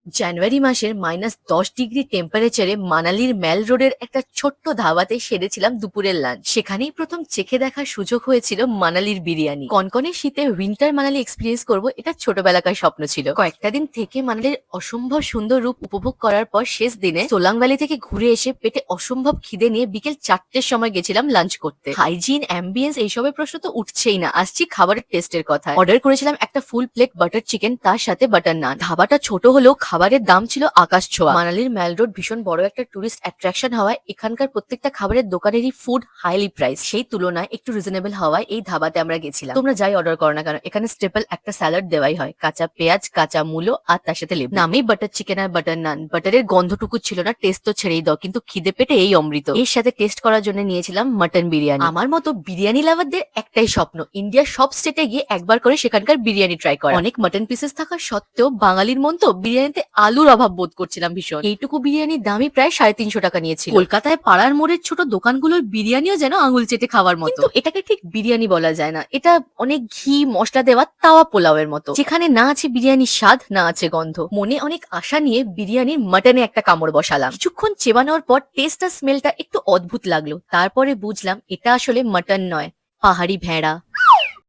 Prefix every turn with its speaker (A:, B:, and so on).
A: জানুয়ারি মাসের -10 ডিগ্রি টেম্পারেচারে মানালির ম্যাল রোডের একটা ছোট্ট ধাবাতে সেরেছিলাম দুপুরের লাঞ্চ। সেখানেই প্রথম চেখে দেখার সুযোগ হয়েছিল মানালির বিরিয়ানি। কনকনে শীতে উইন্টার মানালি এক্সপিরিয়েন্স করব, এটা ছোটবেলাকার স্বপ্ন ছিল। কয়েকটা দিন থেকে মানালির অসম্ভব সুন্দর রূপ উপভোগ করার পর শেষ দিনে সোলাং ভ্যালি থেকে ঘুরে এসে পেটে অসম্ভব খিদে নিয়ে বিকেল 4টের সময় গেছিলাম লাঞ্চ করতে। হাইজিন, অ্যাম্বিয়েন্স এইসবের প্রশ্ন তো উঠছেই না, আসছি খাবারের টেস্টের কথা। অর্ডার করেছিলাম একটা ফুল প্লেট বাটার চিকেন, তার সাথে বাটার নান। ধাবাটা ছোট হলেও খাবারের দাম ছিল আকাশ ছোঁয়া। মানালির ম্যাল রোড ভীষণ বড় একটা টুরিস্ট অ্যাট্রাকশন হওয়ায় এখানকার প্রত্যেকটা খাবারের দোকানেরই ফুড হাইলি প্রাইস। সেই তুলনায় একটু রিজনেবল হওয়ায় এই ধাবাতে আমরা গেছিলাম। তোমরা যাই অর্ডার করো না কেন, এখানে স্টেপল একটা স্যালাড দেওয়াই হয়, কাঁচা পেঁয়াজ, কাঁচা মূলো আর তার সাথে লেবু। নামেই বাটার চিকেন আর বাটার নান, বাটারের গন্ধটুকু ছিল না, টেস্ট তো ছেড়েই দাও, কিন্তু খিদে পেটে এই অমৃত। এর সাথে টেস্ট করার জন্য নিয়েছিলাম মাটন বিরিয়ানি। আমার মতো বিরিয়ানি লাভারদের একটাই স্বপ্ন, ইন্ডিয়ার সব স্টেটে গিয়ে একবার করে সেখানকার বিরিয়ানি ট্রাই করা। অনেক মাটন পিসেস থাকা সত্ত্বেও বাঙালির মন তো বিরিয়ানিতে আলুর অভাব বোধ করছিলাম ভীষণ। এইটুকু বিরিয়ানির দামই প্রায় 350 টাকা নিয়েছিল। কলকাতায় পাড়ার মোড়ের ছোট দোকানগুলোর বিরিয়ানিও যেন আঙুল চেটে খাওয়ার মতো, কিন্তু এটাকে ঠিক বিরিয়ানি বলা যায় না। এটা অনেক ঘি মশলা দেওয়া তাওয়া পোলাওয়ের মতো, যেখানে না আছে বিরিয়ানির স্বাদ, না আছে গন্ধ। মনে অনেক আশা নিয়ে বিরিয়ানির মাটনে একটা কামড় বসালাম। কিছুক্ষণ চেবানোর পর টেস্ট আর স্মেলটা একটু অদ্ভুত লাগলো, তারপরে বুঝলাম এটা আসলে মাটন নয়, পাহাড়ি ভেড়া।